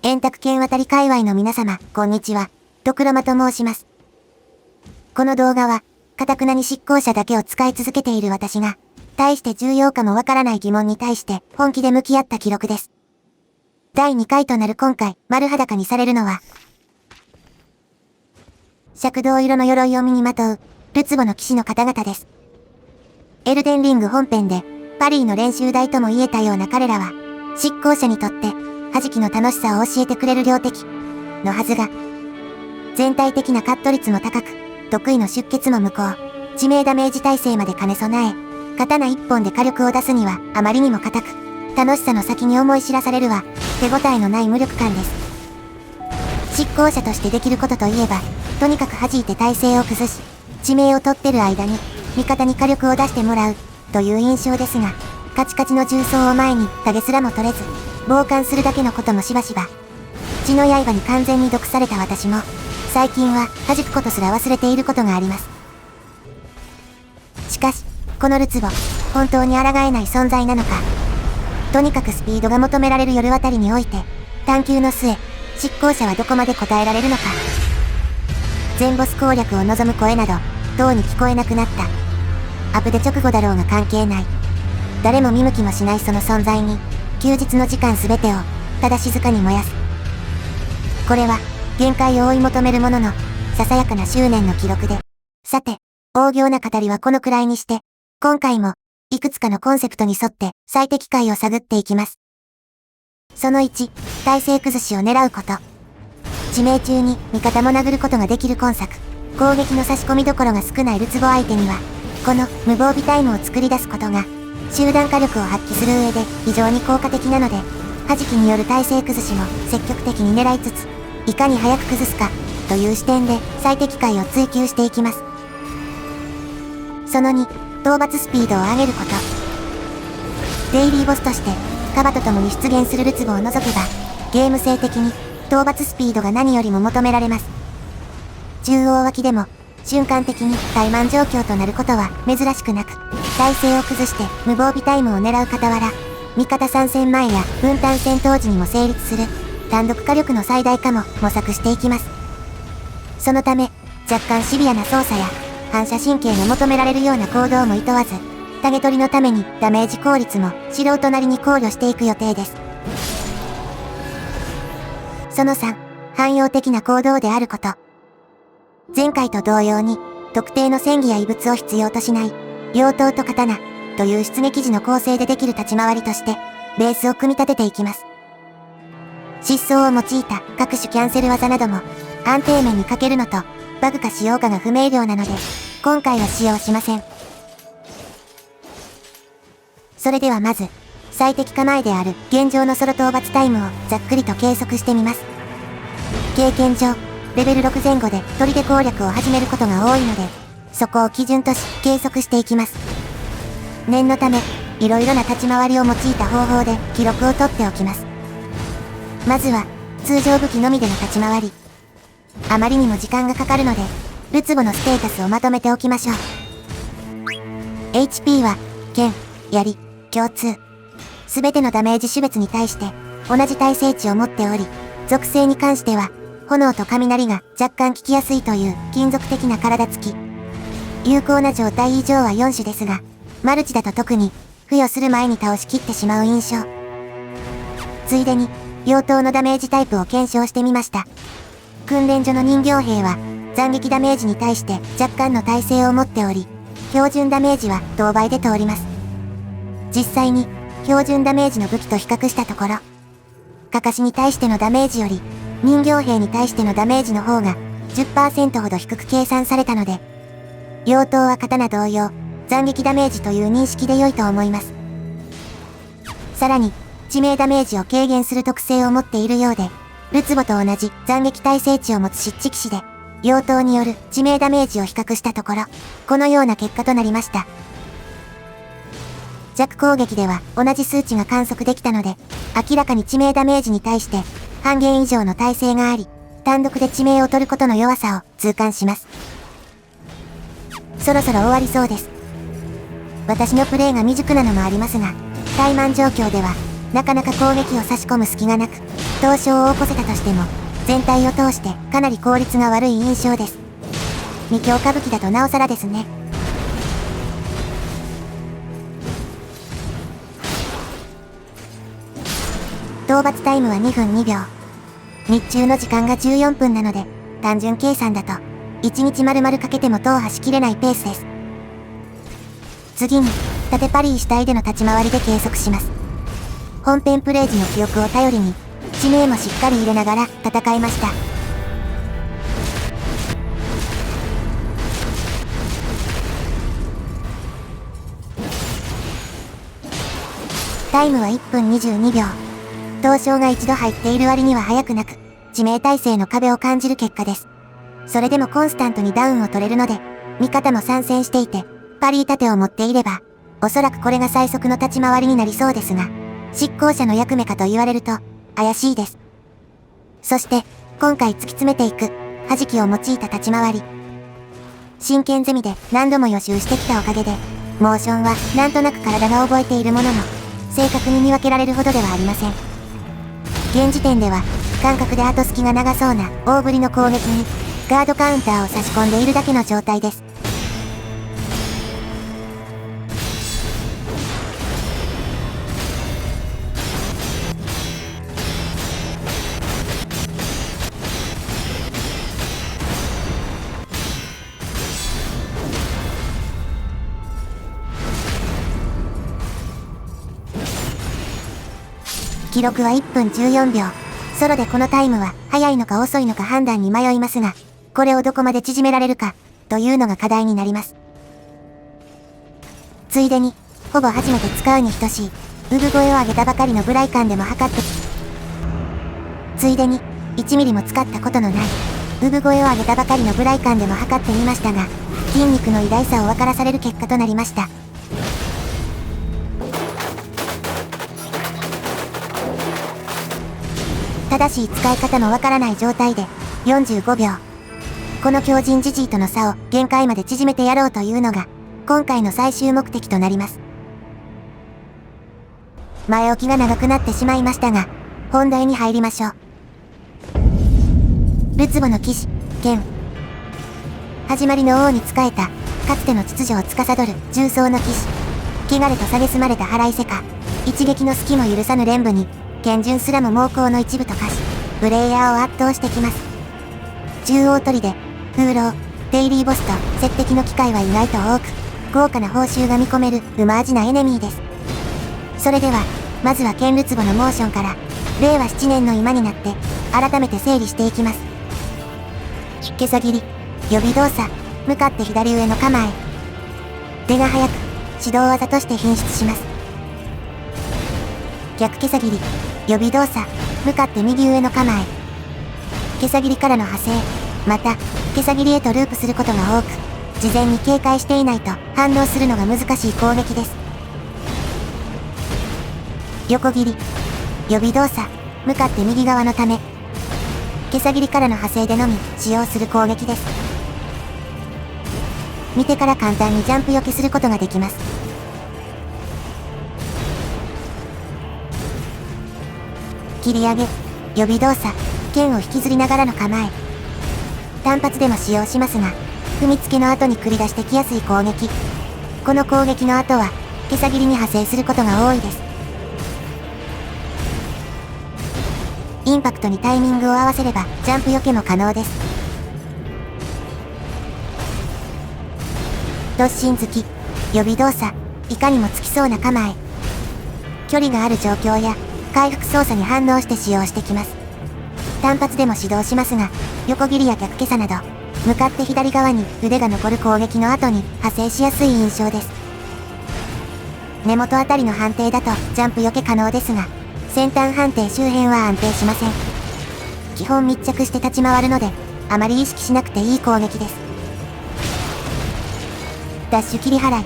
円卓剣渡り界隈の皆様、こんにちは。ドクロマと申します。この動画は、堅くなに執行者だけを使い続けている私が、大して重要かもわからない疑問に対して本気で向き合った記録です。第2回となる今回、丸裸にされるのは、赤銅色の鎧を身にまとう、ルツボの騎士の方々です。エルデンリング本編で、パリーの練習台とも言えたような彼らは、執行者にとって、弾きの楽しさを教えてくれる両敵のはずが、全体的なカット率も高く、得意の出血も無効、致命ダメージ耐性まで兼ね備え、刀一本で火力を出すにはあまりにも硬く、楽しさの先に思い知らされるは、手応えのない無力感です。執行者としてできることといえば、とにかく弾いて体勢を崩し、致命を取ってる間に、味方に火力を出してもらう、という印象ですが、カチカチの重装を前に影すらも取れず、傍観するだけのこともしばしば。血の刃に完全に毒された私も、最近は弾くことすら忘れていることがあります。しかし、このルツボ、本当に抗えない存在なのか。とにかくスピードが求められる夜渡りにおいて、探求の末、執行者はどこまで答えられるのか。全ボス攻略を望む声など、とうに聞こえなくなった。アップデ直後だろうが関係ない。誰も見向きもしないその存在に、休日の時間すべてを、ただ静かに燃やす。これは、限界を追い求める者の、ささやかな執念の記録で。さて、大行な語りはこのくらいにして、今回も、いくつかのコンセプトに沿って最適解を探っていきます。その1、体勢崩しを狙うこと。致命中に味方も殴ることができる今作。攻撃の差し込みどころが少ないルツボ相手には、この無防備タイムを作り出すことが、集団火力を発揮する上で非常に効果的なので、弾きによる体勢崩しも積極的に狙いつつ、いかに早く崩すか、という視点で最適解を追求していきます。その2、討伐スピードを上げること。デイリーボスとして、カバと共に出現するルツボを除けば、ゲーム性的に、討伐スピードが何よりも求められます。中央脇でも、瞬間的に怠慢状況となることは珍しくなく、体勢を崩して無防備タイムを狙う傍ら、味方参戦前や分担戦闘時にも成立する、単独火力の最大化も模索していきます。そのため、若干シビアな操作や、反射神経の求められるような行動も厭わず、種取りのためにダメージ効率も素人なりに考慮していく予定です。その3、汎用的な行動であること。前回と同様に、特定の戦技や異物を必要としない、両刀と刀、という出撃時の構成でできる立ち回りとして、ベースを組み立てていきます。疾走を用いた各種キャンセル技なども、安定面にかけるのと、バグか使用かが不明瞭なので、今回は使用しません。それではまず、最適化前である現状のソロ討伐タイムをざっくりと計測してみます。経験上、レベル6前後で砦攻略を始めることが多いので、そこを基準とし計測していきます。念のため、いろいろな立ち回りを用いた方法で記録を取っておきます。まずは、通常武器のみでの立ち回り。あまりにも時間がかかるので、ルツボのステータスをまとめておきましょう。HP は、剣、槍、共通。すべてのダメージ種別に対して、同じ耐性値を持っており、属性に関しては、炎と雷が若干効きやすいという金属的な体つき。有効な状態以上は4種ですが、マルチだと特に、付与する前に倒しきってしまう印象。ついでに、両刀のダメージタイプを検証してみました。訓練所の人形兵は、斬撃ダメージに対して若干の耐性を持っており、標準ダメージは同倍で通ります。実際に、標準ダメージの武器と比較したところ、かかしに対してのダメージより、人形兵に対してのダメージの方が 10% ほど低く計算されたので、両刀は刀同様、斬撃ダメージという認識で良いと思います。さらに、致命ダメージを軽減する特性を持っているようで、ルツボと同じ斬撃耐性値を持つ湿地騎士で、両刀による致命ダメージを比較したところ、このような結果となりました。弱攻撃では同じ数値が観測できたので、明らかに致命ダメージに対して半減以上の耐性があり、単独で致命を取ることの弱さを痛感します。そろそろ終わりそうです。私のプレイが未熟なのもありますが、怠慢状況では、なかなか攻撃を差し込む隙がなく、凍傷を起こせたとしても、全体を通してかなり効率が悪い印象です。未強歌舞伎だとなおさらですね。討伐タイムは2分2秒。日中の時間が14分なので、単純計算だと、1日丸々かけても踏破しきれないペースです。次に、縦パリー主体での立ち回りで計測します。本編プレイ時の記憶を頼りに、地名もしっかり入れながら戦いました。タイムは1分22秒。凍傷が一度入っている割には早くなく、致命耐性の壁を感じる結果です。それでもコンスタントにダウンを取れるので、味方も参戦していて、パリー盾を持っていれば、おそらくこれが最速の立ち回りになりそうですが、執行者の役目かと言われると、怪しいです。そして、今回突き詰めていく、弾きを用いた立ち回り。真剣ゼミで何度も予習してきたおかげで、モーションはなんとなく体が覚えているものの、正確に見分けられるほどではありません。現時点では、感覚で後隙が長そうな大振りの攻撃に、ガードカウンターを差し込んでいるだけの状態です。記録は1分14秒。ソロでこのタイムは速いのか遅いのか判断に迷いますが、これをどこまで縮められるか、というのが課題になります。ついでに、ほぼ初めて使うに等しい、産声を上げたばかりのブライカンでも測って、ついでに、1ミリも使ったことのない、産声を上げたばかりのブライカンでも測ってみましたが、筋肉の偉大さを分からされる結果となりました。正しい使い方もわからない状態で45秒。この強靭ジジイとの差を限界まで縮めてやろうというのが今回の最終目的となります。前置きが長くなってしまいましたが、本題に入りましょう。ルツボの騎士、剣。始まりの王に仕えた、かつての秩序を司る重装の騎士。汚れと蔑まれた払いせか、一撃の隙も許さぬ連舞に、剣順すらも猛攻の一部と化し、プレイヤーを圧倒してきます。中央砦、風浪、デイリーボスと接敵の機会は意外と多く、豪華な報酬が見込めるうま味なエネミーです。それでは、まずは剣ルツボのモーションから、令和7年の今になって、改めて整理していきます。けさ切り、予備動作、向かって左上の構え。出が早く、指導技として品質します。逆けさ切り、予備動作、向かって右上の構え。けさ切りからの派生、また、けさ切りへとループすることが多く、事前に警戒していないと反応するのが難しい攻撃です。横切り、予備動作、向かって右側のため。けさ切りからの派生でのみ使用する攻撃です。見てから簡単にジャンプ避けすることができます。切り上げ、予備動作、剣を引きずりながらの構え。単発でも使用しますが、踏みつけの後に繰り出してきやすい攻撃。この攻撃の後は、けさ切りに派生することが多いです。インパクトにタイミングを合わせれば、ジャンプ避けも可能です。突進突き、予備動作、いかにもつきそうな構え。距離がある状況や、回復操作に反応して使用してきます。単発でも指導しますが、横切りや逆けさなど、向かって左側に腕が残る攻撃の後に派生しやすい印象です。根元あたりの判定だとジャンプ避け可能ですが、先端判定周辺は安定しません。基本密着して立ち回るので、あまり意識しなくていい攻撃です。ダッシュ切り払い、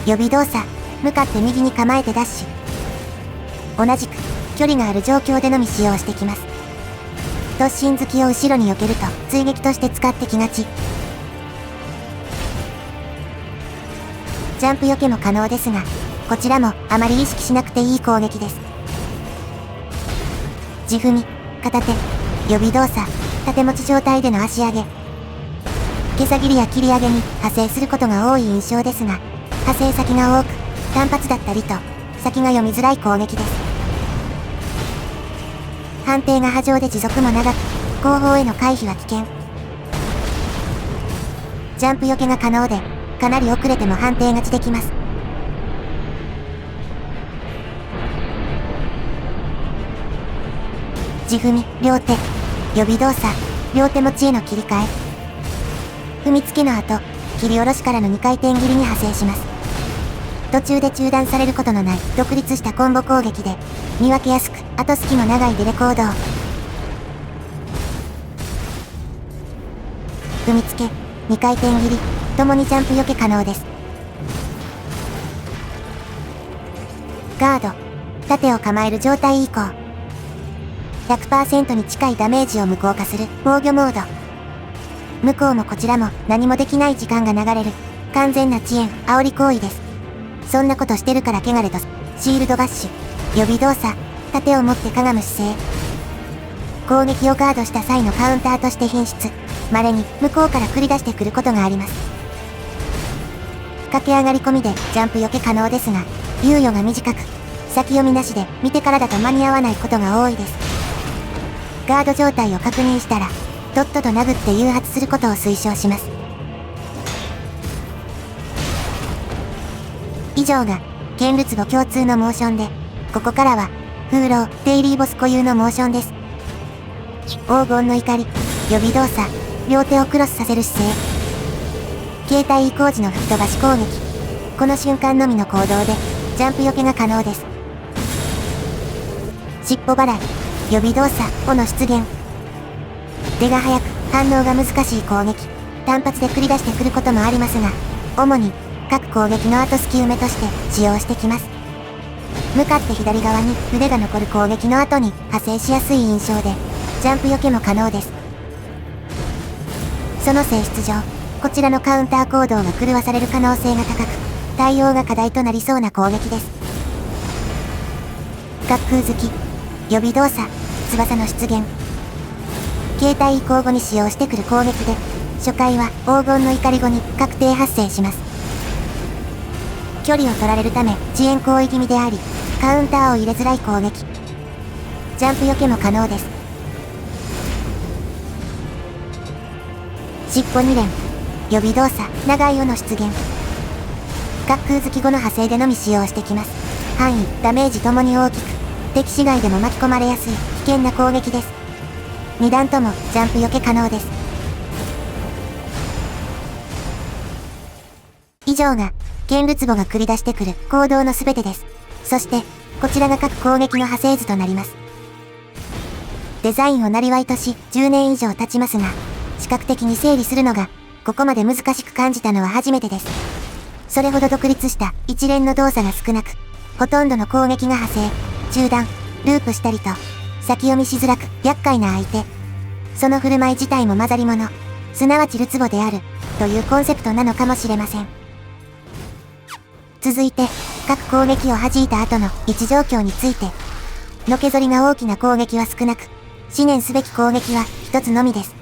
予備動作、向かって右に構えてダッシュ。同じく、距離がある状況でのみ使用してきます。突進突きを後ろに避けると追撃として使ってきがち。ジャンプ避けも可能ですが、こちらもあまり意識しなくていい攻撃です。地踏み、片手、予備動作、縦持ち状態での足上げ。毛先切りや切り上げに派生することが多い印象ですが、派生先が多く、単発だったりと、先が読みづらい攻撃です。判定が波状で持続も長く、後方への回避は危険。ジャンプ避けが可能で、かなり遅れても判定勝ちできます。地踏み、両手、予備動作、両手持ちへの切り替え。踏みつけの後、切り下ろしからの2回転切りに派生します。途中で中断されることのない独立したコンボ攻撃で、見分けやすく、後隙も長いデレコードを。踏みつけ、2回転切り、ともにジャンプ避け可能です。ガード、盾を構える状態以降。100% に近いダメージを無効化する防御モード。向こうもこちらも何もできない時間が流れる完全な遅延、煽り行為です。そんなことしてるから汚れとシールドバッシュ、予備動作、盾を持ってかがむ姿勢。攻撃をガードした際のカウンターとして品質、稀に向こうから繰り出してくることがあります。駆け上がり込みでジャンプ避け可能ですが、猶予が短く、先読みなしで見てからだと間に合わないことが多いです。ガード状態を確認したら、とっとと殴って誘発することを推奨します。以上が、剣ルツボ共通のモーションで、ここからは、風浪、デイリーボス固有のモーションです。黄金の怒り、予備動作、両手をクロスさせる姿勢。携帯移行時の吹き飛ばし攻撃。この瞬間のみの行動で、ジャンプ避けが可能です。尻尾払い、予備動作、尾の出現。出が早く、反応が難しい攻撃。単発で繰り出してくることもありますが、主に、各攻撃の後隙埋めとして使用してきます。向かって左側に腕が残る攻撃の後に派生しやすい印象で、ジャンプ避けも可能です。その性質上、こちらのカウンター行動が狂わされる可能性が高く、対応が課題となりそうな攻撃です。滑空突き、予備動作、翼の出現。携帯移行後に使用してくる攻撃で、初回は黄金の怒り後に確定発生します。距離を取られるため遅延行為気味であり、カウンターを入れづらい攻撃。ジャンプ避けも可能です。尻尾2連、予備動作、長い尾の出現。滑空突き後の派生でのみ使用してきます。範囲、ダメージともに大きく、敵市街でも巻き込まれやすい危険な攻撃です。2段ともジャンプ避け可能です。以上が、剣ルツボが繰り出してくる行動のすべてです。そして、こちらが各攻撃の派生図となります。デザインを生業とし10年以上経ちますが、視覚的に整理するのが、ここまで難しく感じたのは初めてです。それほど独立した一連の動作が少なく、ほとんどの攻撃が派生、中断、ループしたりと、先読みしづらく厄介な相手。その振る舞い自体も混ざり物、すなわちルツボである、というコンセプトなのかもしれません。続いて、各攻撃を弾いた後の位置状況について。のけぞりが大きな攻撃は少なく、思念すべき攻撃は一つのみです。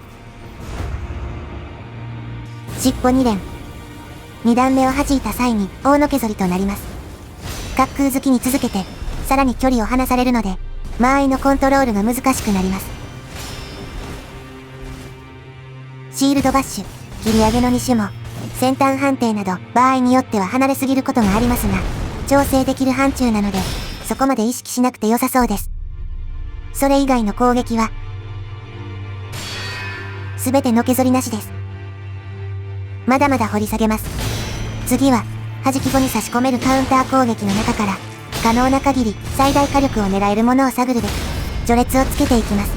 尻尾2連。2段目を弾いた際に大のけぞりとなります。滑空好きに続けて、さらに距離を離されるので、間合いのコントロールが難しくなります。シールドバッシュ、切り上げの2種も、先端判定など場合によっては離れすぎることがありますが、調整できる範疇なので、そこまで意識しなくて良さそうです。それ以外の攻撃は、すべてのけぞりなしです。まだまだ掘り下げます。次は、弾き後に差し込めるカウンター攻撃の中から、可能な限り最大火力を狙えるものを探るべく、序列をつけていきます。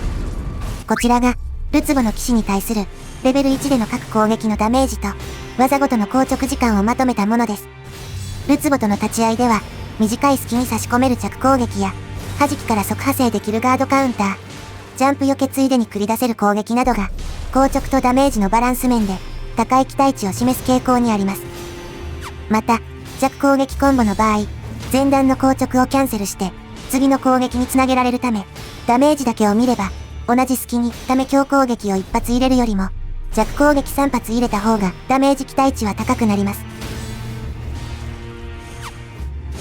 こちらが、ルツボの騎士に対する、レベル1での各攻撃のダメージと、技ごとの硬直時間をまとめたものです。ルツボとの立ち合いでは、短い隙に差し込める着攻撃や、弾きから即派生できるガードカウンター、ジャンプ避けついでに繰り出せる攻撃などが、硬直とダメージのバランス面で、高い期待値を示す傾向にあります。また、弱攻撃コンボの場合、前段の硬直をキャンセルして、次の攻撃につなげられるため、ダメージだけを見れば、同じ隙にため強攻撃を1発入れるよりも、弱攻撃3発入れた方がダメージ期待値は高くなります。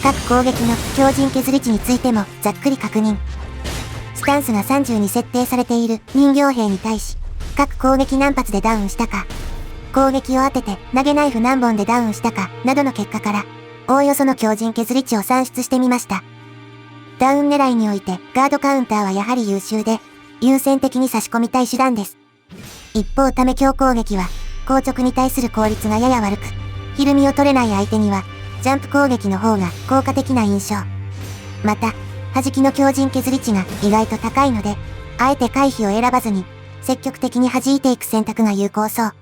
各攻撃の強靭削り値についてもざっくり確認。スタンスが30に設定されている人形兵に対し、各攻撃何発でダウンしたか、攻撃を当てて投げナイフ何本でダウンしたかなどの結果から、おおよその強靭削り値を算出してみました。ダウン狙いにおいてガードカウンターはやはり優秀で、優先的に差し込みたい手段です。一方ため強攻撃は、硬直に対する効率がやや悪く、ひるみを取れない相手には、ジャンプ攻撃の方が効果的な印象。また、弾きの強靭削り値が意外と高いので、あえて回避を選ばずに、積極的に弾いていく選択が有効そう。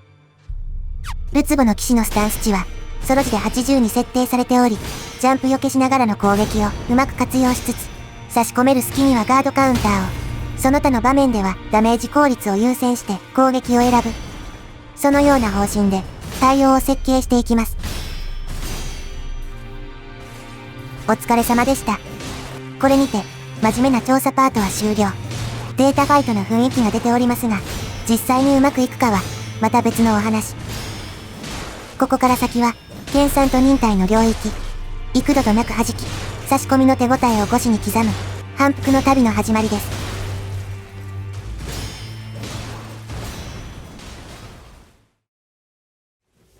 ルツボの騎士のスタンス値は、ソロ時で80に設定されており、ジャンプ避けしながらの攻撃をうまく活用しつつ、差し込める隙にはガードカウンターを、その他の場面ではダメージ効率を優先して攻撃を選ぶ。そのような方針で対応を設計していきます。お疲れ様でした。これにて真面目な調査パートは終了。データファイトの雰囲気が出ておりますが、実際にうまくいくかはまた別のお話。ここから先は研鑽と忍耐の領域。幾度となく弾き、差し込みの手応えを腰に刻む反復の旅の始まりです。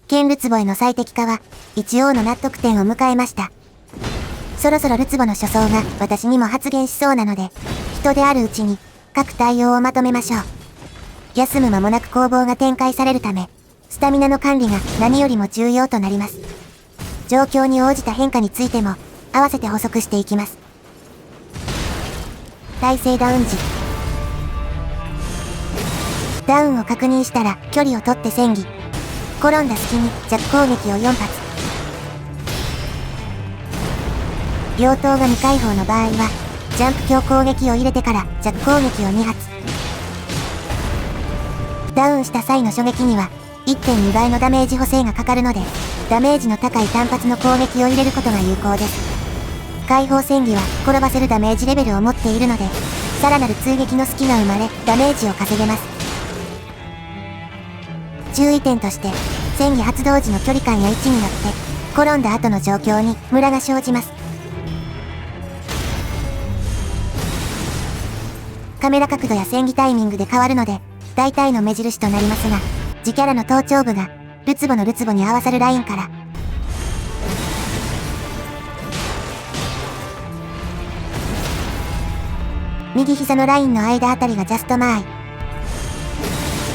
剣ルツボへの最適化は一応の納得点を迎えました。そろそろルツボの所相が私にも発言しそうなので、人であるうちに各対応をまとめましょう。休む間もなく攻防が展開されるため、スタミナの管理が何よりも重要となります。状況に応じた変化についても合わせて補足していきます。耐性ダウン時。ダウンを確認したら距離を取って戦技。転んだ隙に弱攻撃を4発。両刀が未開放の場合は、ジャンプ強攻撃を入れてから弱攻撃を2発。ダウンした際の初撃には、1.2 倍のダメージ補正がかかるので、ダメージの高い単発の攻撃を入れることが有効です。開放戦技は転ばせるダメージレベルを持っているので、さらなる追撃の隙が生まれ、ダメージを稼げます。注意点として、戦技発動時の距離感や位置によって、転んだ後の状況にムラが生じます。カメラ角度や戦技タイミングで変わるので、大体の目印となりますが、自キャラの頭頂部が、ルツボのルツボに合わさるラインから、右膝のラインの間あたりがジャストマーイ。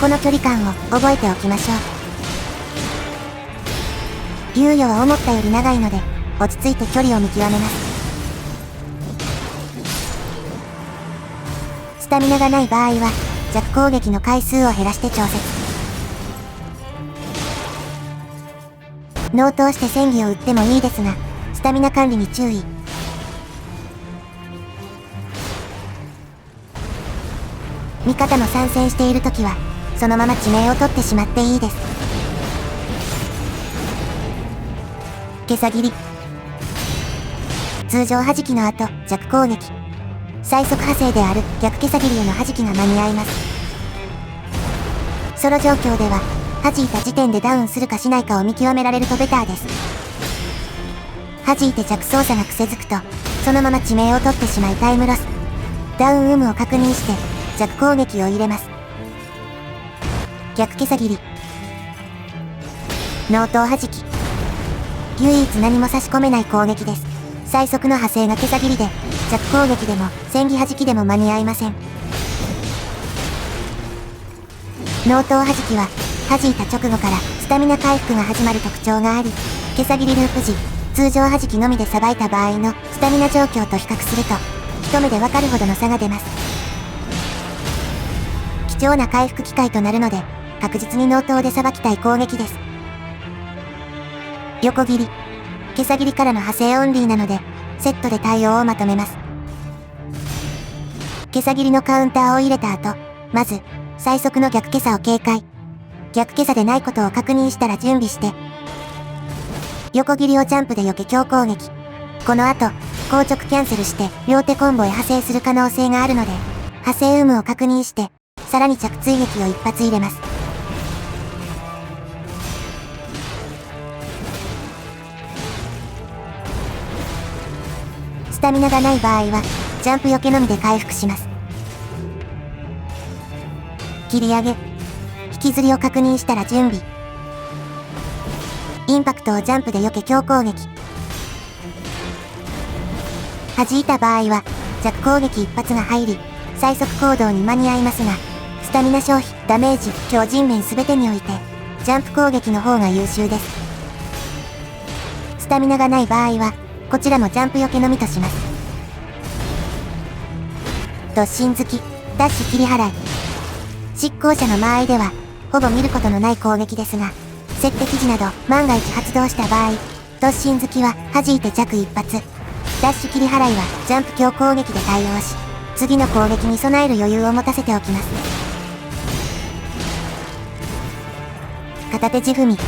この距離感を覚えておきましょう。猶予は思ったより長いので、落ち着いて距離を見極めます。スタミナがない場合は、弱攻撃の回数を減らして調節。納刀して戦技を打ってもいいですが、スタミナ管理に注意。味方も参戦しているときは、そのまま致命を取ってしまっていいです。袈裟切り。通常弾きの後、弱攻撃。最速派生である逆袈裟切りへの弾きが間に合います。ソロ状況では、弾いた時点でダウンするかしないかを見極められるとベターです。弾いて弱操作が癖づくと、そのまま致命を取ってしまいタイムロス。ダウン有無を確認して、弱攻撃を入れます。逆袈裟切り。納刀弾き。唯一何も差し込めない攻撃です。最速の派生が袈裟切りで、弱攻撃でも戦技弾きでも間に合いません。納刀弾きは、弾いた直後からスタミナ回復が始まる特徴があり、袈裟切りループ時、通常弾きのみでさばいた場合のスタミナ状況と比較すると、一目でわかるほどの差が出ます。貴重な回復機会となるので、確実に納刀でさばきたい攻撃です。横切り。袈裟切りからの派生オンリーなので、セットで対応をまとめます。袈裟切りのカウンターを入れた後、まず、最速の逆袈裟を警戒。逆袈裟でないことを確認したら準備して、横切りをジャンプで避け強攻撃。この後、硬直キャンセルして両手コンボへ派生する可能性があるので、派生有無を確認して、さらに着追撃を一発入れます。スタミナがない場合は、ジャンプ避けのみで回復します。切り上げ。引きずりを確認したら準備。インパクトをジャンプで避け強攻撃。弾いた場合は、弱攻撃一発が入り、最速行動に間に合いますが、スタミナ消費、ダメージ、強靭面全てにおいて、ジャンプ攻撃の方が優秀です。スタミナがない場合は、こちらもジャンプ避けのみとします。突進突き、ダッシュ切り払い。執行者の間合いでは、ほぼ見ることのない攻撃ですが、設定時など万が一発動した場合、突進突きは弾いて弱一発。ダッシュ切り払いはジャンプ強攻撃で対応し、次の攻撃に備える余裕を持たせておきます。片手地踏み。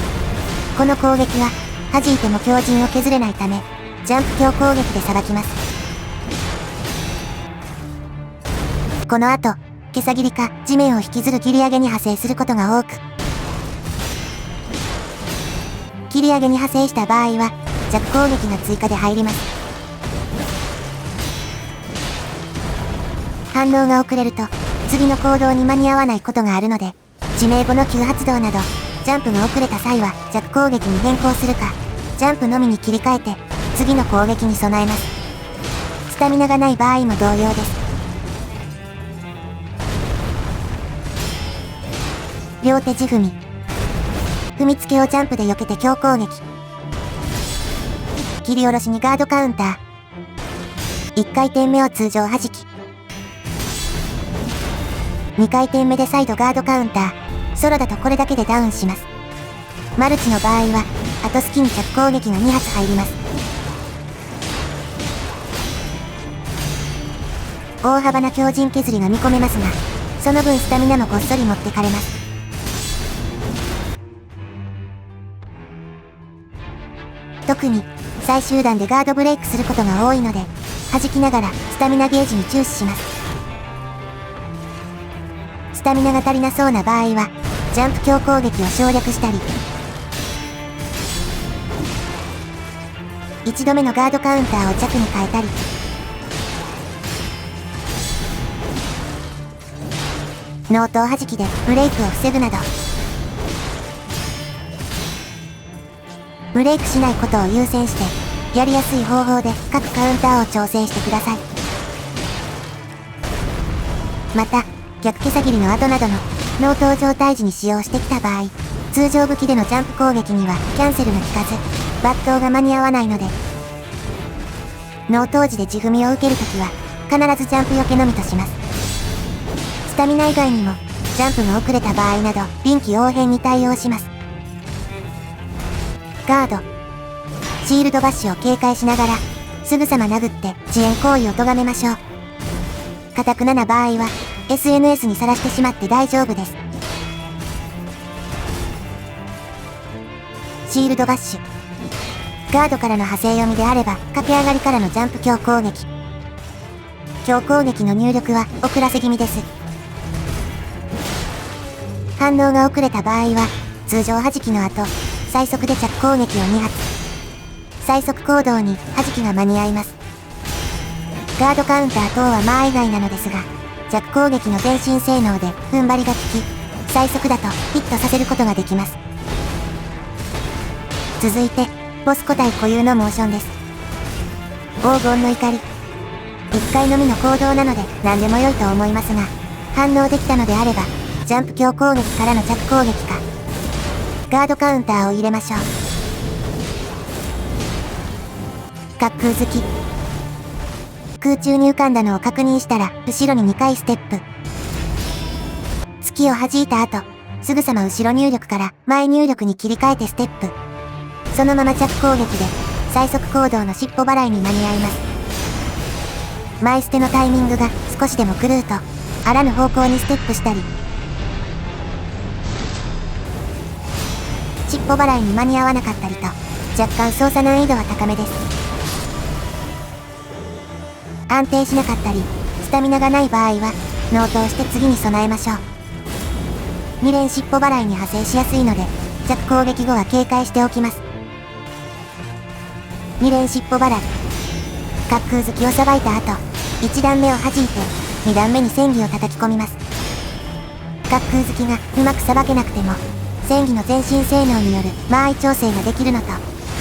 この攻撃は、弾いても強靭を削れないため、ジャンプ強攻撃でさばきます。この後、毛さ切りか地面を引きずる切り上げに派生することが多く、切り上げに派生した場合は、弱攻撃が追加で入ります。反応が遅れると、次の行動に間に合わないことがあるので、致命後の急発動など、ジャンプが遅れた際は弱攻撃に変更するか、ジャンプのみに切り替えて、次の攻撃に備えます。スタミナがない場合も同様です。両手地踏み。踏みつけをジャンプで避けて強攻撃。切り下ろしにガードカウンター。1回転目を通常弾き。2回転目で再度ガードカウンター。ソロだとこれだけでダウンします。マルチの場合は、後隙に着攻撃が2発入ります。大幅な強靭削りが見込めますが、その分スタミナもごっそり持ってかれます。特に、最終段でガードブレイクすることが多いので、弾きながらスタミナゲージに注視します。スタミナが足りなそうな場合は、ジャンプ強攻撃を省略したり、1度目のガードカウンターを弱に変えたり、ノート弾きでブレイクを防ぐなど、ブレイクしないことを優先して、やりやすい方法で各カウンターを調整してください。また、逆毛さ切りの後などの納刀状態時に使用してきた場合、通常武器でのジャンプ攻撃にはキャンセルが効かず、抜刀が間に合わないので、納刀時で地踏みを受けるときは、必ずジャンプ避けのみとします。スタミナ以外にも、ジャンプが遅れた場合など、臨機応変に対応します。ガード。シールドバッシュを警戒しながら、すぐさま殴って遅延行為を咎めましょう。堅くなな場合は、SNS にさらしてしまって大丈夫です。シールドバッシュ。ガードからの派生読みであれば、駆け上がりからのジャンプ強攻撃。強攻撃の入力は遅らせ気味です。反応が遅れた場合は、通常弾きの後、最速で着攻撃を2発。最速行動に弾きが間に合います。ガードカウンター等は間合い外なのですが、弱攻撃の前進性能で踏ん張りが効き、最速だとヒットさせることができます。続いて、ボス個体固有のモーションです。黄金の怒り。1回のみの行動なので何でも良いと思いますが、反応できたのであれば、ジャンプ強攻撃からの着攻撃か、ガードカウンターを入れましょう。滑空好き。空中に浮かんだのを確認したら、後ろに2回ステップ。月を弾いた後、すぐさま後ろ入力から前入力に切り替えてステップ。そのまま着攻撃で、最速行動の尻尾払いに間に合います。前捨てのタイミングが少しでも狂うと、あらぬ方向にステップしたり、尻尾払いに間に合わなかったりと、若干操作難易度は高めです。安定しなかったり、スタミナがない場合は、納刀して次に備えましょう。2連尻尾払いに派生しやすいので、弱攻撃後は警戒しておきます。2連尻尾払い。滑空好きをさばいた後、1段目を弾いて、2段目に戦技を叩き込みます。滑空好きがうまくさばけなくても、戦技の前進性能による間合い調整ができるのと、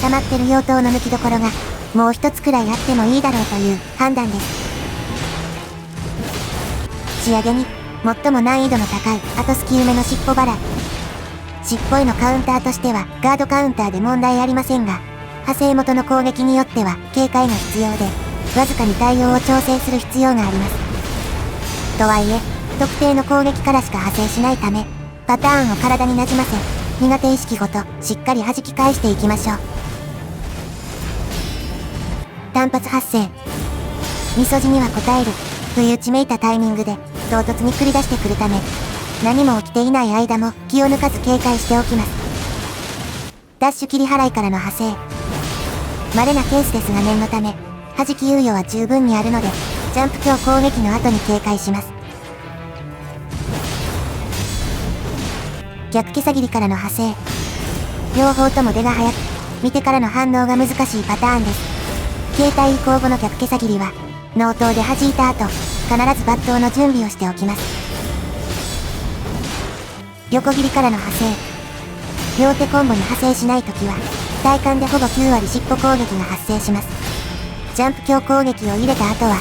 溜まってる妖刀の抜きどころが、もう一つくらいあってもいいだろうという判断です。仕上げに、最も難易度の高い後スキ埋めの尻尾払い。尻尾へのカウンターとしてはガードカウンターで問題ありませんが、派生元の攻撃によっては警戒が必要で、わずかに対応を調整する必要があります。とはいえ、特定の攻撃からしか派生しないため、パターンを体になじませ、苦手意識ごとしっかり弾き返していきましょう。単発発生。みそじには応える、不意打ちめいたタイミングで、唐突に繰り出してくるため、何も起きていない間も気を抜かず警戒しておきます。ダッシュ切り払いからの派生。稀なケースですが念のため、弾き猶予は十分にあるので、ジャンプ強攻撃の後に警戒します。逆毛さ切りからの派生。両方とも出が早く、見てからの反応が難しいパターンです。携帯移行後の逆毛さ切りは、納刀で弾いた後、必ず抜刀の準備をしておきます。横切りからの派生。両手コンボに派生しないときは、体感でほぼ9割尻尾攻撃が発生します。ジャンプ強攻撃を入れた後は、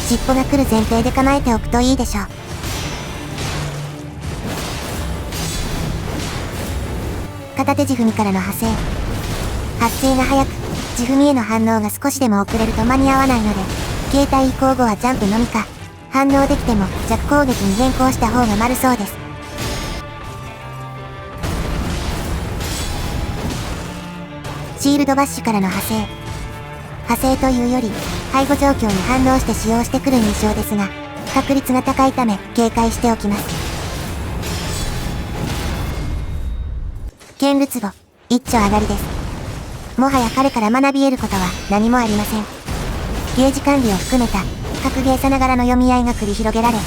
尻尾が来る前提で構えておくといいでしょう。片手地踏みからの派生。発生が早く、地踏みへの反応が少しでも遅れると間に合わないので、携帯移行後はジャンプのみか、反応できても弱攻撃に変更した方が丸そうです。シールドバッシュからの派生。派生というより、背後状況に反応して使用してくる印象ですが、確率が高いため警戒しておきます。剣るつぼ、一丁上がりです。もはや彼から学び得ることは何もありません。ゲージ管理を含めた、格ゲーさながらの読み合いが繰り広げられ、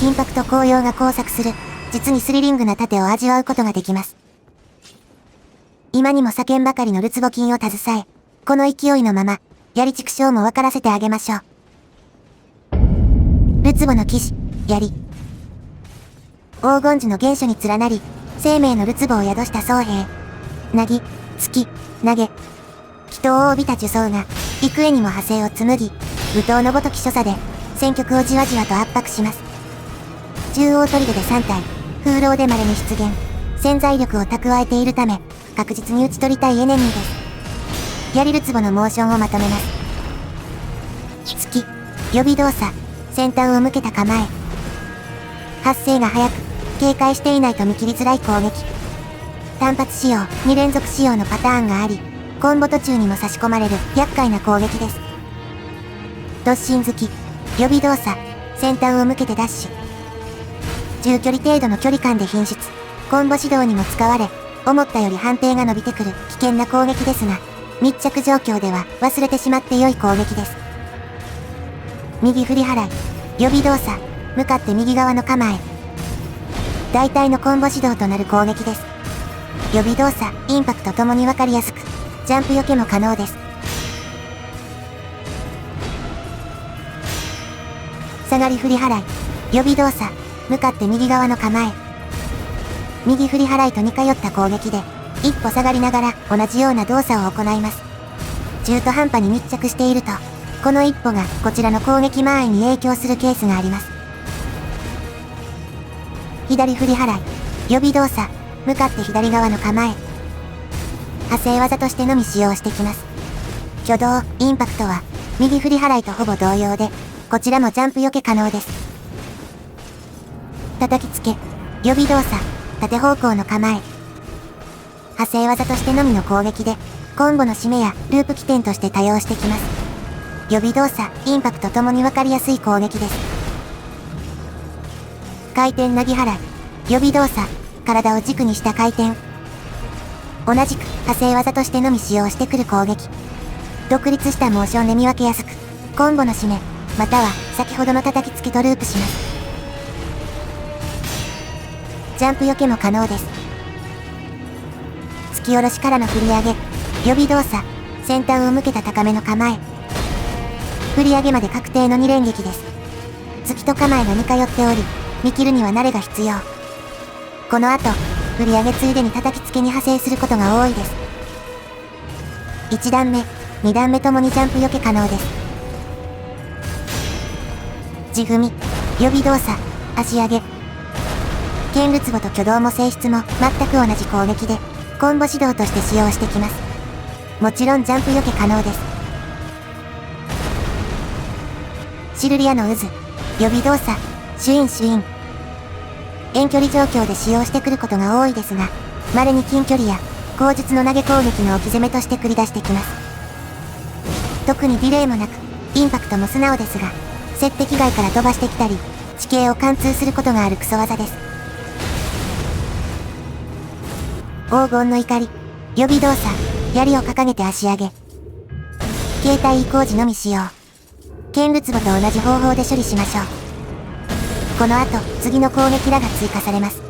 緊迫と高揚が交錯する、実にスリリングな盾を味わうことができます。今にも叫んばかりのるつぼ金を携え、この勢いのまま、槍畜生も分からせてあげましょう。るつぼの騎士、槍。黄金樹の原初に連なり、生命のるつぼを宿した僧兵。なぎ、突き、投げ。祈祷を帯びた呪詛が、幾重にも派生を紡ぎ、武闘のごとき所作で、戦局をじわじわと圧迫します。中央砦で3体、風浪で稀に出現、潜在力を蓄えているため、確実に打ち取りたいエネミーです。槍るつぼのモーションをまとめます。突き、予備動作、先端を向けた構え。発生が早く、警戒していないと見切りづらい攻撃。単発使用、2連続使用のパターンがあり、コンボ途中にも差し込まれる厄介な攻撃です。突進好き、予備動作、先端を向けてダッシュ。中距離程度の距離感で品質、コンボ指導にも使われ、思ったより判定が伸びてくる危険な攻撃ですが、密着状況では忘れてしまって良い攻撃です。右振り払い、予備動作、向かって右側の構え。大体のコンボ指導となる攻撃です。予備動作、インパクトともに分かりやすく、ジャンプ避けも可能です。下がり振り払い、予備動作、向かって右側の構え。右振り払いと似通った攻撃で、一歩下がりながら同じような動作を行います。中途半端に密着していると、この一歩がこちらの攻撃間合いに影響するケースがあります。左振り払い、予備動作、向かって左側の構え。派生技としてのみ使用してきます。挙動、インパクトは、右振り払いとほぼ同様で、こちらもジャンプ避け可能です。叩きつけ、予備動作、縦方向の構え。派生技としてのみの攻撃で、コンボの締めやループ起点として多用してきます。予備動作、インパクトともに分かりやすい攻撃です。回転投げ払い、予備動作、体を軸にした回転。同じく派生技としてのみ使用してくる攻撃。独立したモーションで見分けやすく、コンボの締め、または先ほどの叩きつけとループします。ジャンプ避けも可能です。突き下ろしからの振り上げ、予備動作、先端を向けた高めの構え。振り上げまで確定の2連撃です。突きと構えが似通っており、見切るには慣れが必要。この後、振り上げついでに叩きつけに派生することが多いです。1段目、2段目ともにジャンプ避け可能です。地踏み、予備動作、足上げ。剣ルツボと挙動も性質も全く同じ攻撃で、コンボ指導として使用してきます。もちろんジャンプ避け可能です。シルリアの渦、予備動作、シュイン。遠距離状況で使用してくることが多いですが、稀に近距離や後述の投げ攻撃の置き攻めとして繰り出してきます。特にディレイもなく、インパクトも素直ですが、設敵外から飛ばしてきたり、地形を貫通することがあるクソ技です。黄金の怒り、予備動作、槍を掲げて足上げ。携帯移行時のみ使用。剣ルツボと同じ方法で処理しましょう。この後、次の攻撃らが追加されます。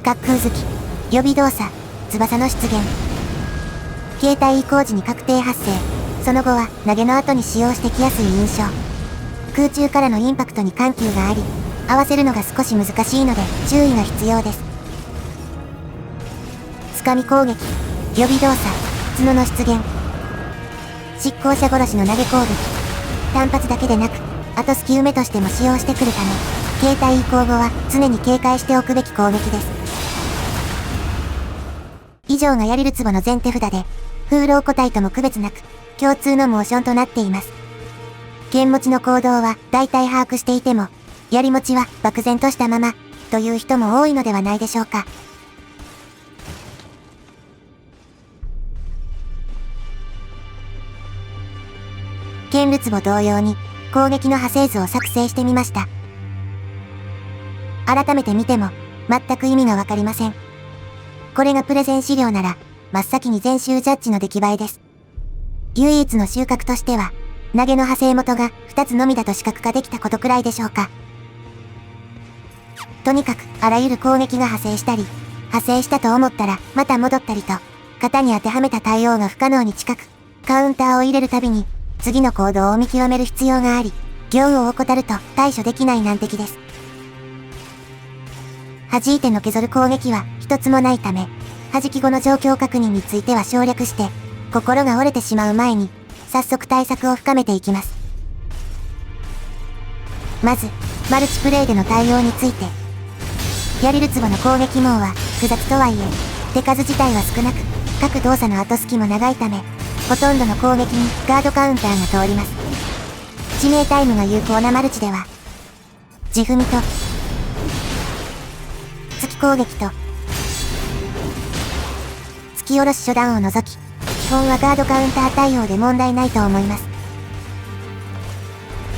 滑空突き、予備動作、翼の出現。携帯移行時に確定発生。その後は投げの後に使用してきやすい印象。空中からのインパクトに緩急があり、合わせるのが少し難しいので注意が必要です。掴み攻撃、予備動作、角の出現。執行者殺しの投げ攻撃。単発だけでなく、後隙埋めとしても使用してくるため、携帯移行後は常に警戒しておくべき攻撃です。以上が槍ルツボの全手札で、風狼個体とも区別なく、共通のモーションとなっています。剣持ちの行動は大体把握していても、槍持ちは漠然としたまま、という人も多いのではないでしょうか。剣ルツボ同様に、攻撃の派生図を作成してみました。改めて見ても、全く意味がわかりません。これがプレゼン資料なら、真っ先に全集ジャッジの出来栄えです。唯一の収穫としては、投げの派生元が2つのみだと視覚化できたことくらいでしょうか。とにかく、あらゆる攻撃が派生したり、派生したと思ったらまた戻ったりと、型に当てはめた対応が不可能に近く、カウンターを入れるたびに、次の行動を見極める必要があり、業務を怠ると対処できない難敵です。弾いてのけぞる攻撃は一つもないため、弾き後の状況確認については省略して、心が折れてしまう前に、早速対策を深めていきます。まず、マルチプレイでの対応について。槍ルツボの攻撃網は複雑とはいえ、手数自体は少なく、各動作の後隙も長いため、ほとんどの攻撃にガードカウンターが通ります。致命タイムが有効なマルチでは、地踏みと、突き攻撃と、突き下ろし初段を除き、基本はガードカウンター対応で問題ないと思います。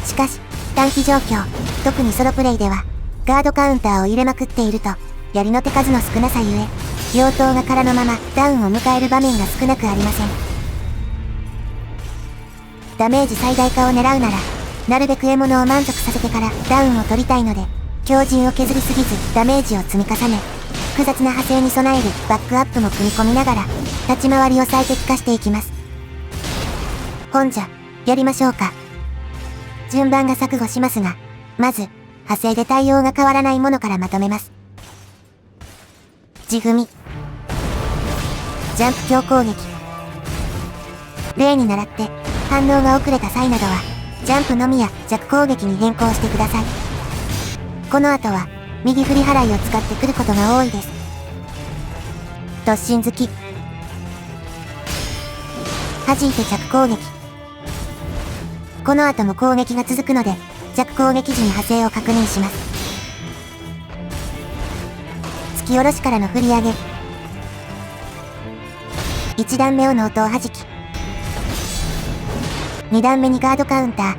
しかし、短期状況、特にソロプレイでは、ガードカウンターを入れまくっていると、槍の手数の少なさゆえ、両頭が空のままダウンを迎える場面が少なくありません。ダメージ最大化を狙うなら、なるべく獲物を満足させてからダウンを取りたいので、強靭を削りすぎずダメージを積み重ね、複雑な派生に備えるバックアップも組み込みながら、立ち回りを最適化していきます。ほんじゃ、やりましょうか。順番が錯誤しますが、まず、派生で対応が変わらないものからまとめます。地踏み。ジャンプ強攻撃。例に倣って、反応が遅れた際などは、ジャンプのみや弱攻撃に変更してください。この後は、右振り払いを使ってくることが多いです。突進突き。弾いて弱攻撃。この後も攻撃が続くので、弱攻撃時に派生を確認します。突き下ろしからの振り上げ。1段目を納刀弾き。2段目にガードカウンター。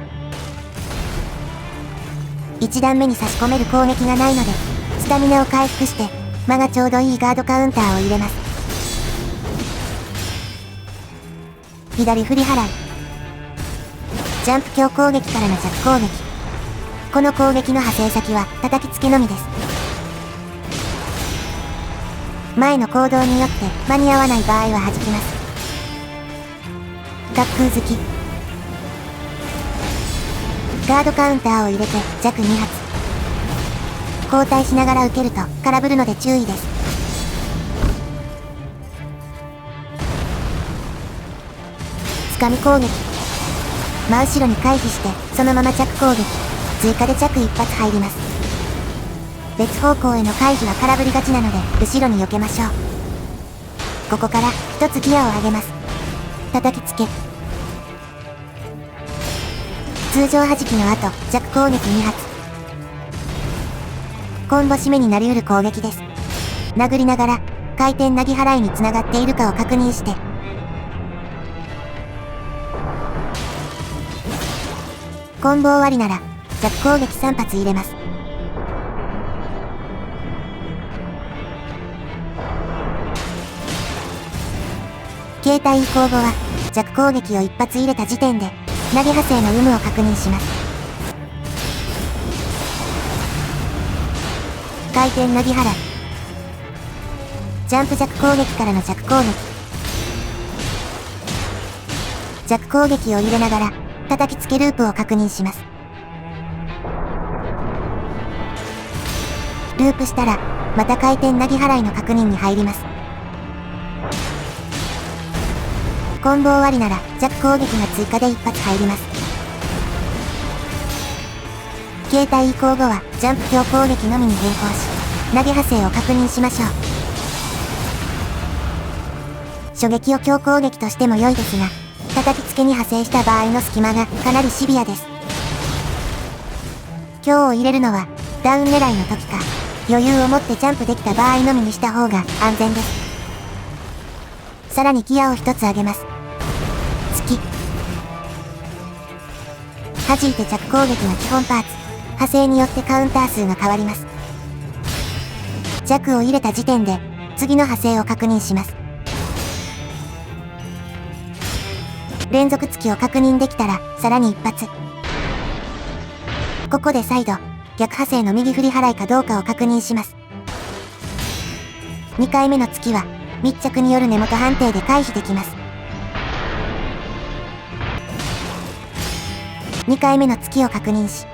1段目に差し込める攻撃がないので、スタミナを回復して、間がちょうどいいガードカウンターを入れます。左振り払い。ジャンプ強攻撃からの弱攻撃。この攻撃の派生先は叩きつけのみです。前の行動によって間に合わない場合は弾きます。滑空好き。ガードカウンターを入れて弱2発。交代しながら受けると空振るので注意です。掴み攻撃。真後ろに回避してそのまま着攻撃。追加で着一発入ります。別方向への回避は空振りがちなので後ろに避けましょう。ここから一つギアを上げます。叩きつけ。通常弾きの後弱攻撃2発。コンボ締めになり得る攻撃です。殴りながら回転投げ払いにつながっているかを確認して、コンボ終わりなら弱攻撃3発入れます。携帯移行後は弱攻撃を一発入れた時点で投げ派生の有無を確認します。回転投げ払い。ジャンプ弱攻撃からの弱攻撃。弱攻撃を入れながら叩きつけループを確認します。ループしたらまた回転投げ払いの確認に入ります。コンボ終わりなら弱攻撃が追加で一発入ります。携帯移行後はジャンプ強攻撃のみに変更し、投げ派生を確認しましょう。初撃を強攻撃としても良いですが、叩きつけに派生した場合の隙間がかなりシビアです。強を入れるのはダウン狙いの時か、余裕を持ってジャンプできた場合のみにした方が安全です。さらにギアを一つ上げます。突き。弾いて着攻撃の基本パーツ。派生によってカウンター数が変わります。弱を入れた時点で次の派生を確認します。連続突きを確認できたらさらに一発。ここで再度逆派生の右振り払いかどうかを確認します。2回目の突きは密着による根元判定で回避できます。2回目の突きを確認し、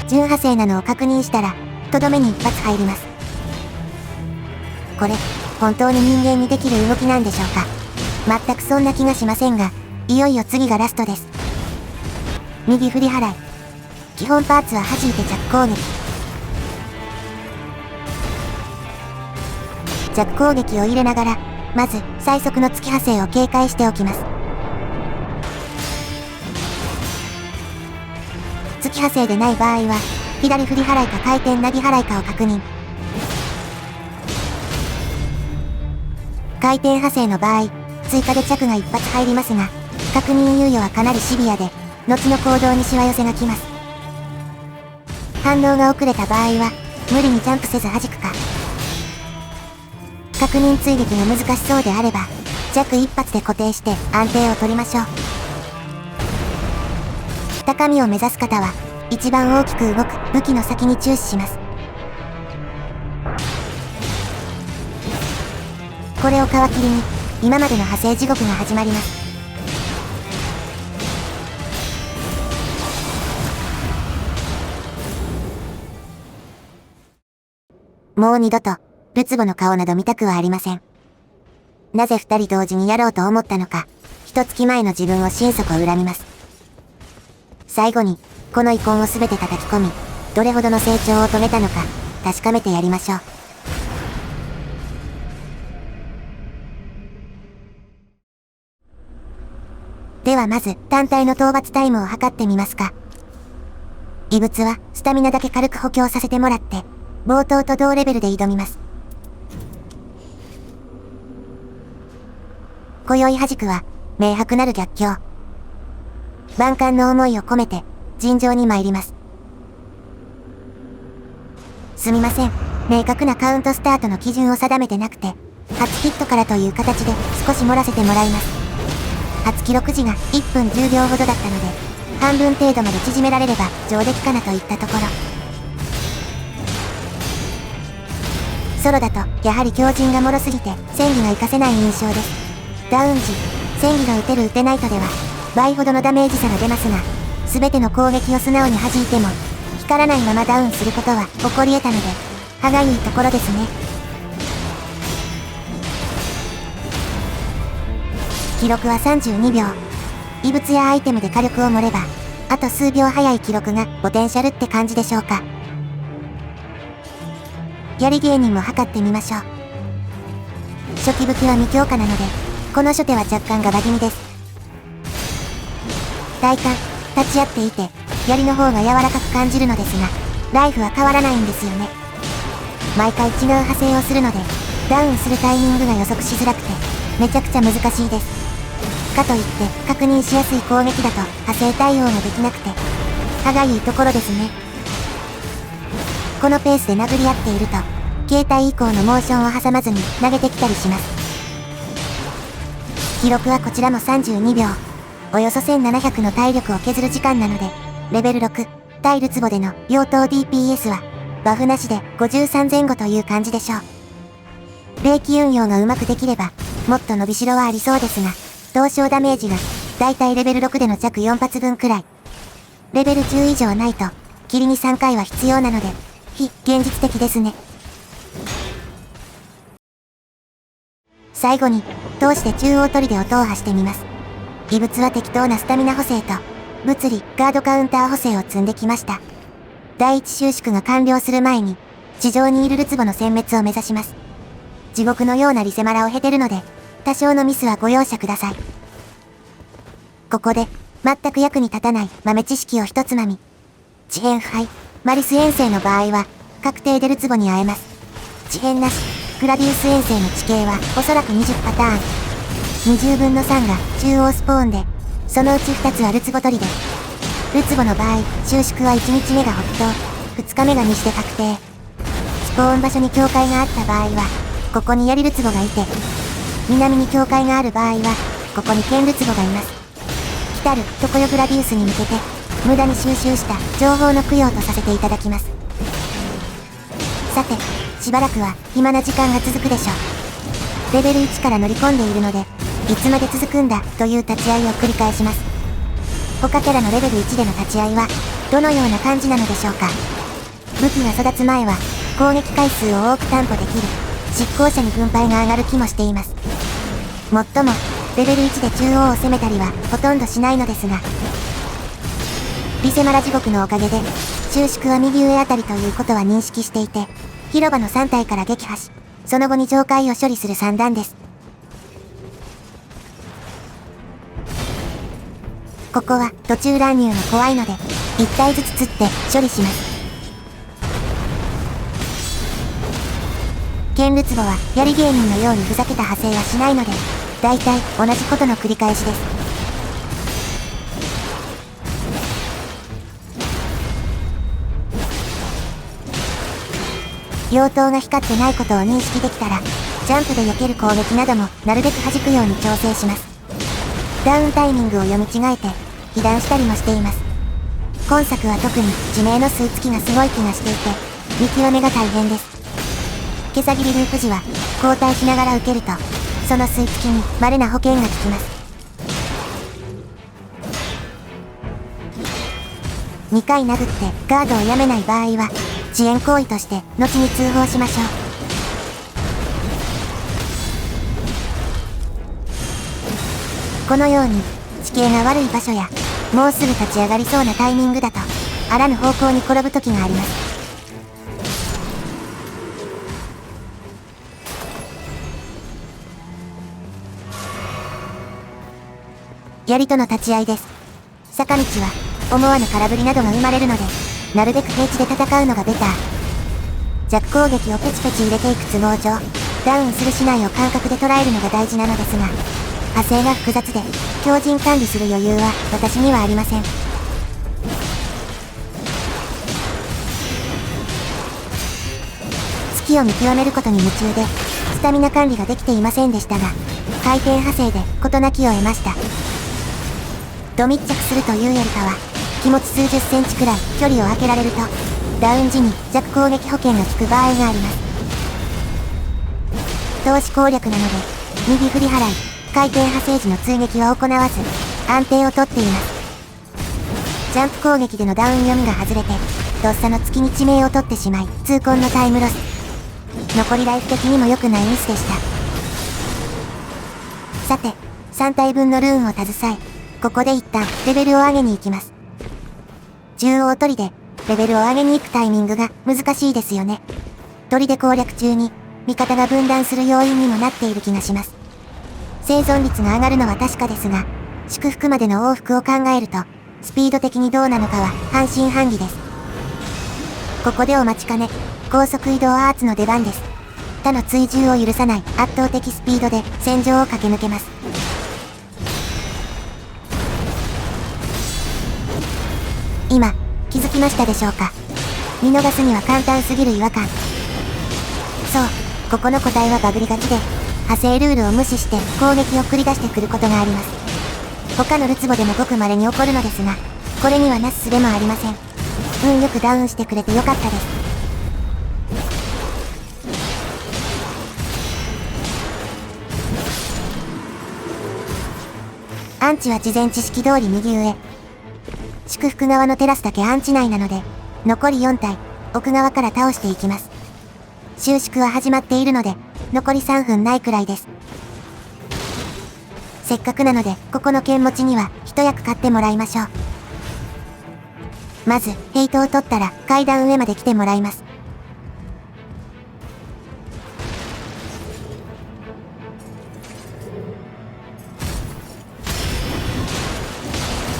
準派生なのを確認したらとどめに一発入ります。これ本当に人間にできる動きなんでしょうか。全くそんな気がしませんが、いよいよ次がラストです。右振り払い。基本パーツは弾いて着攻撃。弱攻撃を入れながらまず最速の突き派生を警戒しておきます。突き派生でない場合は左振り払いか回転投げ払いかを確認。回転派生の場合追加で着が一発入りますが、確認猶予はかなりシビアで後の行動にしわ寄せがきます。反応が遅れた場合は無理にジャンプせず弾くか、確認追撃が難しそうであれば弱一発で固定して安定を取りましょう。高みを目指す方は一番大きく動く武器の先に注視します。これを皮切りに今までの派生地獄が始まります。もう二度とルツボの顔など見たくはありません。なぜ二人同時にやろうと思ったのか、一月前の自分を心底恨みます。最後にこの遺恨を全て叩き込み、どれほどの成長を遂げたのか確かめてやりましょう。ではまず単体の討伐タイムを測ってみますか。異物はスタミナだけ軽く補強させてもらって冒頭と同レベルで挑みます。今宵弾くは明白なる逆境。万感の思いを込めて尋常に参ります。すみません、明確なカウントスタートの基準を定めてなくて初ヒットからという形で少し盛らせてもらいます。初記録時が1分10秒ほどだったので、半分程度まで縮められれば上出来かなといったところ。ソロだと、やはり強靭が脆すぎて、戦技が活かせない印象です。ダウン時、戦技が打てる打てないとでは、倍ほどのダメージ差が出ますが、すべての攻撃を素直に弾いても、光らないままダウンすることは起こり得たので、歯がゆいところですね。記録は32秒。異物やアイテムで火力を盛れば、あと数秒早い記録がポテンシャルって感じでしょうか。槍芸人も測ってみましょう。初期武器は未強化なので、この初手は若干ガバ気味です。体感、立ち会っていて、槍の方が柔らかく感じるのですが、ライフは変わらないんですよね。毎回違う派生をするので、ダウンするタイミングが予測しづらくて、めちゃくちゃ難しいです。かといって、確認しやすい攻撃だと、派生対応ができなくて、歯がいいところですね。このペースで殴り合っていると、携帯以降のモーションを挟まずに投げてきたりします。記録はこちらも32秒。およそ1700の体力を削る時間なので、レベル6、対ルツボでの妖刀 DPS は、バフなしで53前後という感じでしょう。霊気運用がうまくできれば、もっと伸びしろはありそうですが、同傷ダメージが、だいたいレベル6での弱4発分くらい。レベル10以上ないと、切りに3回は必要なので、非現実的ですね。最後に、通して中央砦を踏破してみます。異物は適当なスタミナ補正と、物理、ガードカウンター補正を積んできました。第一収縮が完了する前に、地上にいるルツボの殲滅を目指します。地獄のようなリセマラを経てるので、多少のミスはご容赦ください。ここで、全く役に立たない豆知識を一つまみ。地変腐敗、マリス遠征の場合は、確定でルツボに会えます。地変なし、グラディウス遠征の地形はおそらく20パターン。20分の3が中央スポーンで、そのうち2つはルツボ砦で。ルツボの場合、収縮は1日目が北東、2日目が西で確定。スポーン場所に境界があった場合は、ここに槍ルツボがいて、南に境界がある場合は、ここに剣ルツボがいます。来たる常世グラディウスに向けて、無駄に収集した情報の供養とさせていただきます。さて、しばらくは暇な時間が続くでしょう。レベル1から乗り込んでいるので、いつまで続くんだという立ち会いを繰り返します。他キャラのレベル1での立ち会いは、どのような感じなのでしょうか。武器が育つ前は、攻撃回数を多く担保できる、執行者に分配が上がる気もしています。もっとも、レベル1で中央を攻めたりは、ほとんどしないのですが、リセマラ地獄のおかげで、収縮は右上あたりということは認識していて、広場の3体から撃破し、その後に上階を処理する3段です。ここは途中乱入が怖いので、1体ずつ釣って処理します。剣ルツボは槍芸人のようにふざけた派生はしないので、だいたい同じことの繰り返しです。妖刀が光ってないことを認識できたら、ジャンプで避ける攻撃などもなるべく弾くように調整します。ダウンタイミングを読み違えて、被弾したりもしています。今作は特に地名の数月がすごい気がしていて、見極めが大変です。毛先りループ時は、交代しながら受けると、その数月に稀な保険が効きます。2回殴ってガードをやめない場合は、遅延行為として後に通報しましょう。このように、地形が悪い場所や、もうすぐ立ち上がりそうなタイミングだと、あらぬ方向に転ぶ時があります。槍との立ち合いです。坂道は、思わぬ空振りなどが生まれるので、なるべく平地で戦うのがベター。弱攻撃をペチペチ入れていく都合上、ダウンする市内を感覚で捉えるのが大事なのですが、派生が複雑で、強靭管理する余裕は私にはありません。月を見極めることに夢中で、スタミナ管理ができていませんでしたが、回転派生で事なきを得ました。ド密着するというよりかは、気持ち数十センチくらい距離を空けられると、ダウン時に弱攻撃保険が効く場合があります。投資攻略なので、右振り払い、回転派生時の追撃は行わず、安定をとっています。ジャンプ攻撃でのダウン読みが外れて、とっさの突きに致命を取ってしまい、痛恨のタイムロス。残りライフ的にも良くないミスでした。さて、3体分のルーンを携え、ここで一旦レベルを上げに行きます。獣王砦でレベルを上げに行くタイミングが難しいですよね。砦攻略中に味方が分断する要因にもなっている気がします。生存率が上がるのは確かですが、祝福までの往復を考えると、スピード的にどうなのかは半信半疑です。ここでお待ちかね、高速移動アーツの出番です。他の追従を許さない圧倒的スピードで戦場を駆け抜けます。今、気づきましたでしょうか？見逃すには簡単すぎる違和感。そう、ここの個体はバグりがちで、派生ルールを無視して攻撃を繰り出してくることがあります。他のルツボでもごく稀に起こるのですが、これにはなすすべもありません。運よくダウンしてくれてよかったです。アンチは事前知識通り右上。祝福側のテラスだけアンチ内なので、残り4体、奥側から倒していきます。収縮は始まっているので、残り3分ないくらいです。せっかくなので、ここの剣持ちには一役買ってもらいましょう。まず、ヘイトを取ったら階段上まで来てもらいます。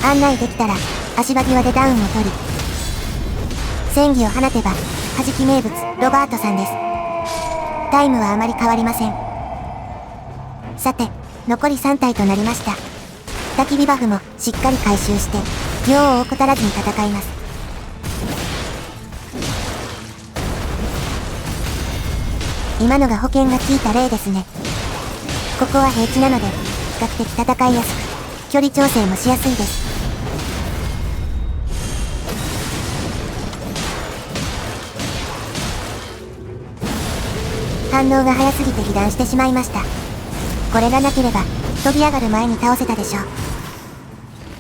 案内できたら、足場際でダウンを取り、戦技を放てば、弾き名物、ロバートさんです。タイムはあまり変わりません。さて、残り3体となりました。焚き火バフもしっかり回収して、量を怠らずに戦います。今のが保険が効いた例ですね。ここは平地なので、比較的戦いやすく、距離調整もしやすいです。反応が早すぎて被弾してしまいました。これがなければ、飛び上がる前に倒せたでしょう。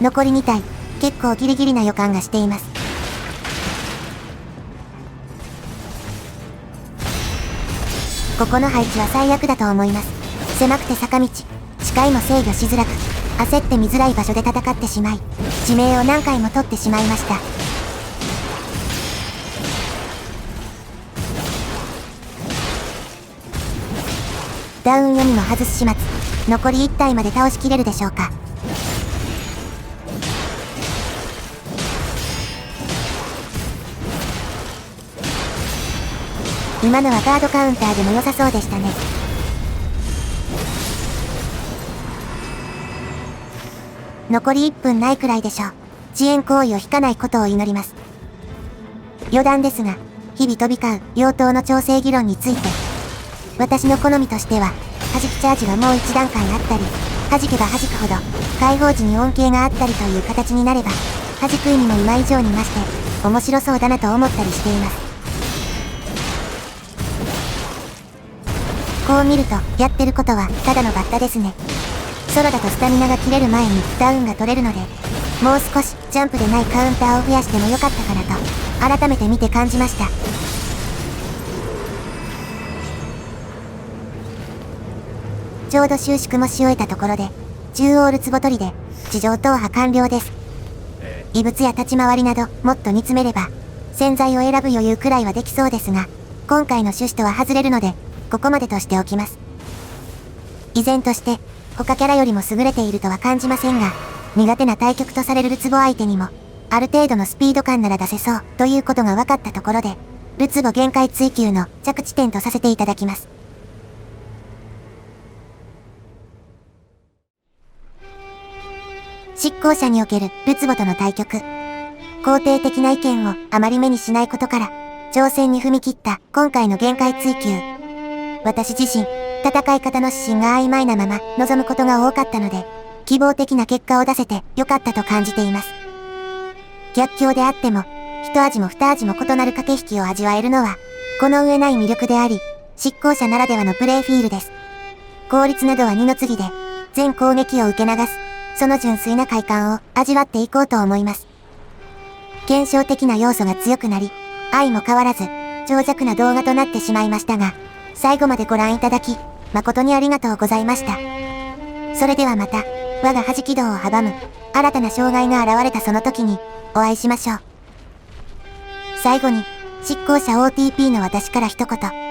残り2体、結構ギリギリな予感がしています。ここの配置は最悪だと思います。狭くて坂道、視界も制御しづらく、焦って見づらい場所で戦ってしまい、致命を何回も取ってしまいました。ダウン読みも外す始末。残り1体まで倒しきれるでしょうか。今のはガードカウンターでも良さそうでしたね。残り1分ないくらいでしょう。遅延行為を引かないことを祈ります。余談ですが、日々飛び交う妖刀の調整議論について、私の好みとしては、弾きチャージがもう一段階あったり、弾けば弾くほど、解放時に恩恵があったりという形になれば、弾く意味も今以上に増して、面白そうだなと思ったりしています。こう見ると、やってることは、ただのバッタですね。ソロだとスタミナが切れる前にダウンが取れるので、もう少しジャンプでないカウンターを増やしてもよかったかなと、改めて見て感じました。ちょうど収縮もし終えたところで、中央ルツボ取りで、地上踏破完了です。異物や立ち回りなど、もっと煮詰めれば、洗剤を選ぶ余裕くらいはできそうですが、今回の趣旨とは外れるので、ここまでとしておきます。依然として、他キャラよりも優れているとは感じませんが、苦手な対局とされるルツボ相手にも、ある程度のスピード感なら出せそう、ということが分かったところで、ルツボ限界追求の着地点とさせていただきます。執行者におけるルツボとの対局。肯定的な意見をあまり目にしないことから、挑戦に踏み切った今回の限界追求。私自身、戦い方の指針が曖昧なまま望むことが多かったので、希望的な結果を出せて良かったと感じています。逆境であっても、一味も二味も異なる駆け引きを味わえるのは、この上ない魅力であり、執行者ならではのプレイフィールです。効率などは二の次で、全攻撃を受け流す、その純粋な快感を味わっていこうと思います。検証的な要素が強くなり、愛も変わらず、長尺な動画となってしまいましたが、最後までご覧いただき、誠にありがとうございました。それではまた、我が弾き道を阻む、新たな障害が現れたその時に、お会いしましょう。最後に、執行者 OTP の私から一言。